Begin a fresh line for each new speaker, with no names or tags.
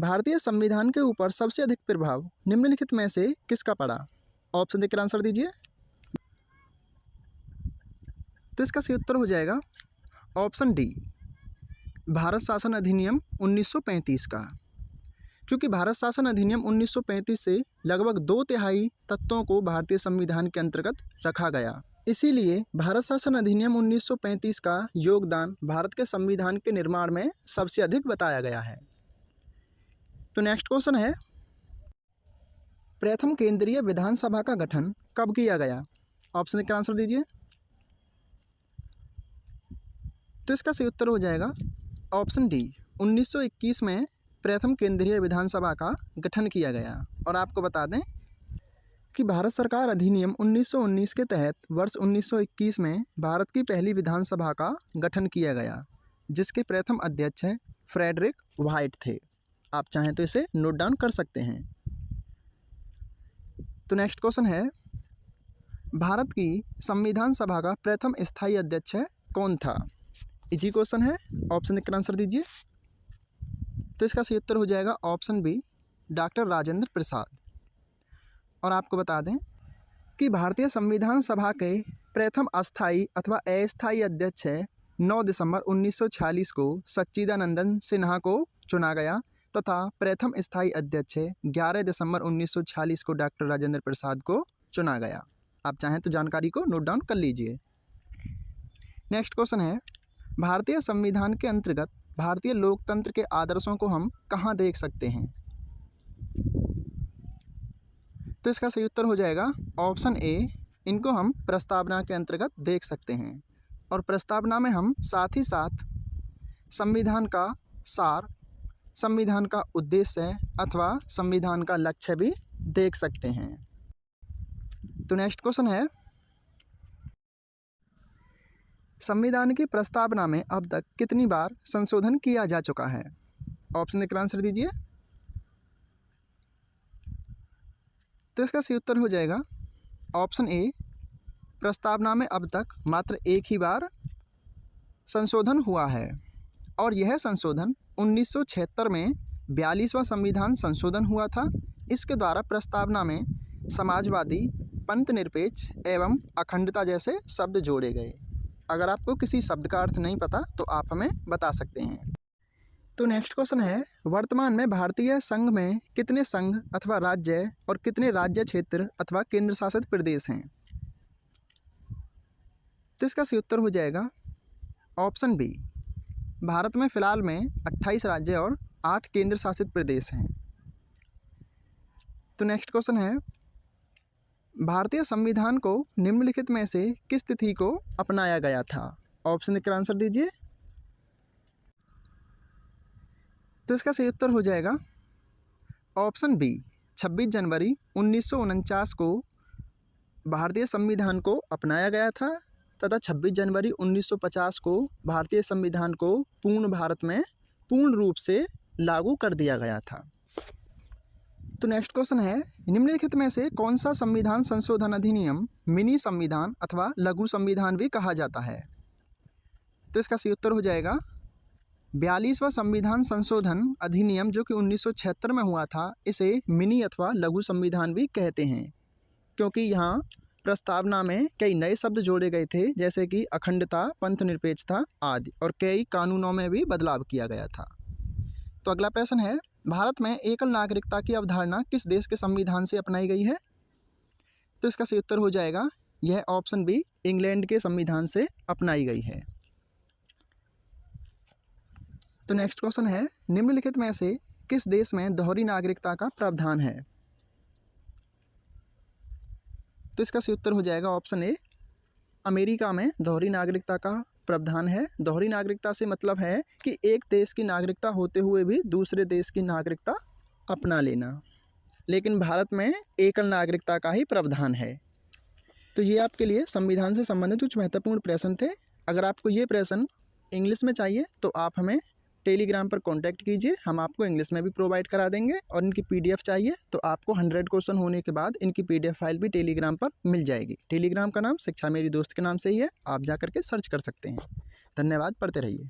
भारतीय संविधान के ऊपर सबसे अधिक प्रभाव निम्नलिखित में से किसका पड़ा? ऑप्शन देकर आंसर दीजिए। तो इसका सही उत्तर हो जाएगा ऑप्शन डी, भारत शासन अधिनियम 1935 का। क्योंकि भारत शासन अधिनियम 1935 से लगभग 2/3 तत्वों को भारतीय संविधान के अंतर्गत रखा गया, इसीलिए भारत शासन अधिनियम 1935 का योगदान भारत के संविधान के निर्माण में सबसे अधिक बताया गया है। तो नेक्स्ट क्वेश्चन है, प्रथम केंद्रीय विधानसभा का गठन कब किया गया? ऑप्शन देकर आंसर दीजिए। तो इसका सही उत्तर हो जाएगा ऑप्शन डी, 1921 में प्रथम केंद्रीय विधानसभा का गठन किया गया। और आपको बता दें कि भारत सरकार अधिनियम 1919 के तहत वर्ष 1921 में भारत की पहली विधानसभा का गठन किया गया, जिसके प्रथम अध्यक्ष हैं फ्रेडरिक व्हाइट थे। आप चाहें तो इसे नोट डाउन कर सकते हैं। तो नेक्स्ट क्वेश्चन है, भारत की संविधान सभा का प्रथम स्थायी अध्यक्ष कौन था? इजी क्वेश्चन है, ऑप्शन देकर आंसर दीजिए। तो इसका सही उत्तर हो जाएगा option B, doctor Rajendra Prasad. और आपको बता दें कि भारतीय संविधान सभा के प्रथम अस्थायी अथवा अस्थायी अध्यक्ष 9 दिसंबर 1946 को सच्चिदानंदन सिन्हा को चुना गया तथा प्रथम स्थायी अध्यक्ष 11 दिसंबर 1946 को डॉक्टर राजेंद्र प्रसाद को चुना गया। आप चाहें तो जानकारी को नोट डाउन कर लीजिए। नेक्स्ट क्वेश्चन है, भारतीय संविधान के अंतर्गत भारतीय लोकतंत्र के आदर्शों को हम कहाँ देख सकते हैं? तो इसका सही उत्तर हो जाएगा ऑप्शन ए, इनको हम प्रस्तावना के अंतर्गत देख सकते हैं। और प्रस्तावना में हम साथ ही साथ संविधान का सार, संविधान का उद्देश्य अथवा संविधान का लक्ष्य भी देख सकते हैं। तो नेक्स्ट क्वेश्चन है, संविधान की प्रस्तावना में अब तक कितनी बार संशोधन किया जा चुका है? ऑप्शन देकर आंसर दीजिए। तो इसका सही उत्तर हो जाएगा ऑप्शन ए, प्रस्तावना में अब तक मात्र एक ही बार संशोधन हुआ है। और यह संशोधन 1976 में 42वां संविधान संशोधन हुआ था। इसके द्वारा प्रस्तावना में समाजवादी, पंथनिरपेक्ष एवं अखंडता जैसे शब्द जोड़े गए। अगर आपको किसी शब्द का अर्थ नहीं पता तो आप हमें बता सकते हैं। तो नेक्स्ट क्वेश्चन है, वर्तमान में भारतीय संघ में कितने संघ अथवा राज्य और कितने राज्य क्षेत्र अथवा केंद्र शासित प्रदेश हैं? तो इसका सही उत्तर हो जाएगा ऑप्शन बी, भारत में फिलहाल में 28 राज्य और 8 केंद्र शासित प्रदेश हैं। तो नेक्स्ट क्वेश्चन है, भारतीय संविधान को निम्नलिखित में से किस तिथि को अपनाया गया था? ऑप्शन देकर आंसर दीजिए। तो इसका सही उत्तर हो जाएगा ऑप्शन बी, 26 जनवरी 1949 को भारतीय संविधान को अपनाया गया था तथा 26 जनवरी 1950 को भारतीय संविधान को पूर्ण भारत में पूर्ण रूप से लागू कर दिया गया था। तो नेक्स्ट क्वेश्चन है, निम्नलिखित में से कौन सा संविधान संशोधन अधिनियम मिनी संविधान अथवा लघु संविधान भी कहा जाता है? तो इसका सही उत्तर हो जाएगा 42वां संविधान संशोधन अधिनियम जो कि 1976 में हुआ था, इसे मिनी अथवा लघु संविधान भी कहते हैं, क्योंकि यहाँ प्रस्तावना में कई नए शब्द जोड़े गए थे, जैसे कि अखंडता, पंथनिरपेक्षता आदि, और कई कानूनों में भी बदलाव किया गया था। तो अगला प्रश्न है, भारत में एकल नागरिकता की अवधारणा किस देश के संविधान से अपनाई गई है? तो इसका सही उत्तर हो जाएगा यह ऑप्शन बी, इंग्लैंड के संविधान से अपनाई गई है। तो नेक्स्ट क्वेश्चन है, निम्नलिखित में से किस देश में दोहरी नागरिकता का प्रावधान है? तो इसका सही उत्तर हो जाएगा ऑप्शन ए, अमेरिका में दोहरी नागरिकता का प्रावधान है। दोहरी नागरिकता से मतलब है कि एक देश की नागरिकता होते हुए भी दूसरे देश की नागरिकता अपना लेना, लेकिन भारत में एकल नागरिकता का ही प्रावधान है। तो ये आपके लिए संविधान से संबंधित कुछ महत्वपूर्ण प्रश्न थे। अगर आपको ये प्रश्न इंग्लिश में चाहिए तो आप हमें टेलीग्राम पर कांटेक्ट कीजिए, हम आपको इंग्लिश में भी प्रोवाइड करा देंगे। और इनकी पीडीएफ चाहिए तो आपको 100 क्वेश्चन होने के बाद इनकी पीडीएफ फाइल भी टेलीग्राम पर मिल जाएगी। टेलीग्राम का नाम शिक्षा मेरी दोस्त के नाम से ही है, आप जा करके सर्च कर सकते हैं। धन्यवाद, पढ़ते रहिए।